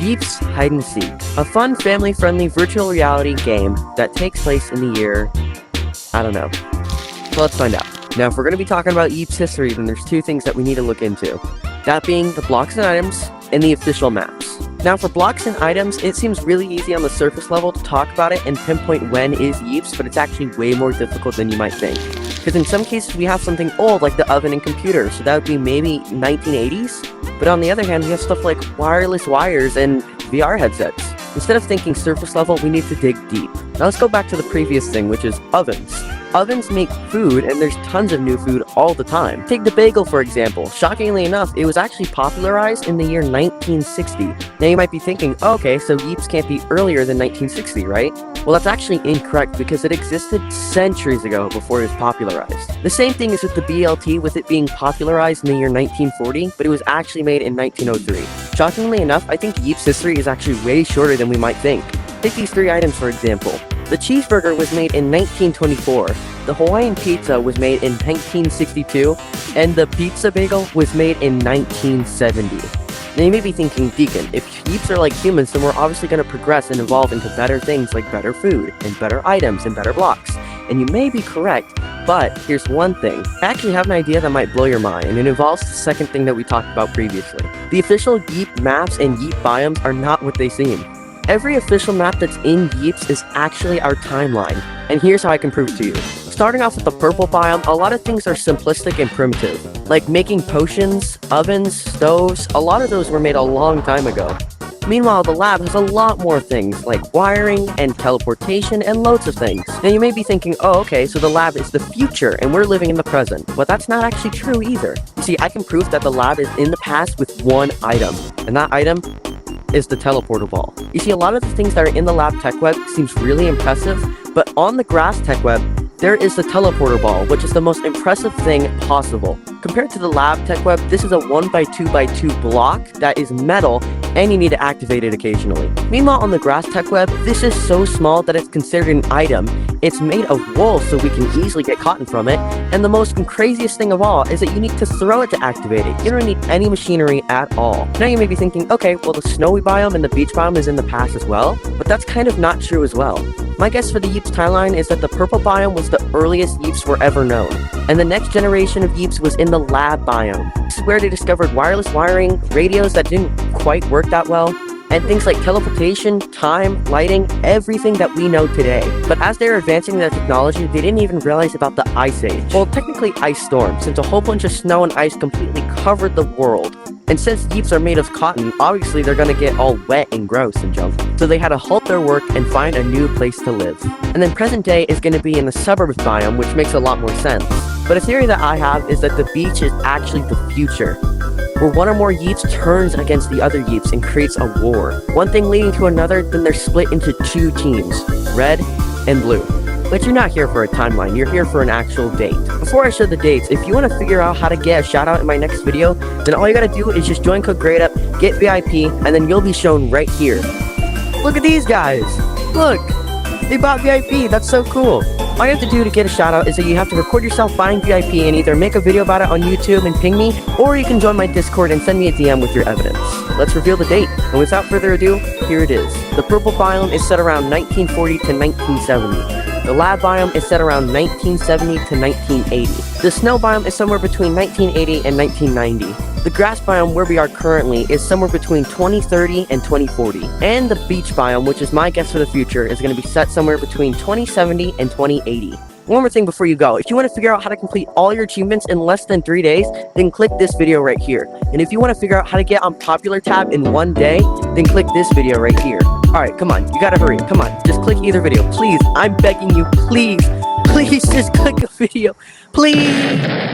Yeeps Hide and Seek, a fun family-friendly virtual reality game that takes place in the year, I don't know. So let's find out. Now, if we're going to be talking about Yeeps history, then there's two things that we need to look into. That being the blocks and items, and the official maps. Now, for blocks and items, it seems really easy on the surface level to talk about it and pinpoint when is Yeeps, but it's actually way more difficult than you might think. Because in some cases, we have something old, like the oven and computer, so that would be maybe 1980s? But on the other hand, we have stuff like wireless wires and VR headsets. Instead of thinking surface level, we need to dig deep. Now let's go back to the previous thing, which is ovens. Ovens make food, and there's tons of new food all the time. Take the bagel, for example. Shockingly enough, it was actually popularized in the year 1960. Now you might be thinking, oh, okay, so Yeeps can't be earlier than 1960, right? Well, that's actually incorrect because it existed centuries ago before it was popularized. The same thing is with the BLT, with it being popularized in the year 1940, but it was actually made in 1903. Shockingly enough, I think Yeeps history is actually way shorter than we might think. Take these three items, for example. The cheeseburger was made in 1924, the Hawaiian pizza was made in 1962, and the pizza bagel was made in 1970. Now you may be thinking, Deacon, if Yeeps are like humans, then we're obviously going to progress and evolve into better things like better food, and better items, and better blocks. And you may be correct, but here's one thing. I actually have an idea that might blow your mind, and it involves the second thing that we talked about previously. The official Yeep maps and Yeep biomes are not what they seem. Every official map that's in Yeeps is actually our timeline, and here's how I can prove to you. Starting off with the purple biome, a lot of things are simplistic and primitive, like making potions, ovens, stoves. A lot of those were made a long time ago. Meanwhile, the lab has a lot more things, like wiring and teleportation and loads of things. Now you may be thinking, oh okay, so the lab is the future and we're living in the present. But that's not actually true either. You see, I can prove that the lab is in the past with one item, and that item is the teleporter ball. You see, a lot of the things that are in the lab tech web seems really impressive, but on the grass tech web, there is the teleporter ball, which is the most impressive thing possible. Compared to the lab tech web, this is a 1x2x2 block that is metal, and you need to activate it occasionally. Meanwhile, on the grass tech web, this is so small that it's considered an item. It's made of wool, so we can easily get cotton from it, and the most craziest thing of all is that you need to throw it to activate it. You don't need any machinery at all. Now you may be thinking, okay, well the snowy biome and the beach biome is in the past as well, but that's kind of not true as well. My guess for the Yeeps timeline is that the purple biome was the earliest Yeeps were ever known, and the next generation of Yeeps was in the lab biome. This is where they discovered wireless wiring, radios that didn't quite work that well, and things like teleportation, time, lighting, everything that we know today. But as they were advancing their technology, they didn't even realize about the Ice Age. Well, technically ice storm, since a whole bunch of snow and ice completely covered the world. And since Yeeps are made of cotton, obviously they're gonna get all wet and gross and junk. So they had to halt their work and find a new place to live. And then present day is gonna be in the suburbs biome, which makes a lot more sense. But a theory that I have is that the beach is actually the future, where one or more Yeeps turns against the other Yeeps and creates a war. One thing leading to another, then they're split into two teams, red and blue. But you're not here for a timeline, you're here for an actual date. Before I show the dates, if you want to figure out how to get a shout out in my next video, then all you gotta do is just join code GREATUP, get VIP, and then you'll be shown right here. Look at these guys! Look! They bought VIP, that's so cool! All you have to do to get a shout out is that you have to record yourself buying VIP and either make a video about it on YouTube and ping me, or you can join my Discord and send me a DM with your evidence. Let's reveal the date, and without further ado, here it is. The purple biome is set around 1940 to 1970. The lab biome is set around 1970 to 1980. The snow biome is somewhere between 1980 and 1990. The grass biome, where we are currently, is somewhere between 2030 and 2040. And the beach biome, which is my guess for the future, is going to be set somewhere between 2070 and 2080. One more thing before you go. If you want to figure out how to complete all your achievements in less than 3 days, then click this video right here. And if you want to figure out how to get on Popular tab in 1 day, then click this video right here. Alright, come on, you gotta hurry. Come on, just click either video. Please, I'm begging you, please. Please, just click a video. Please.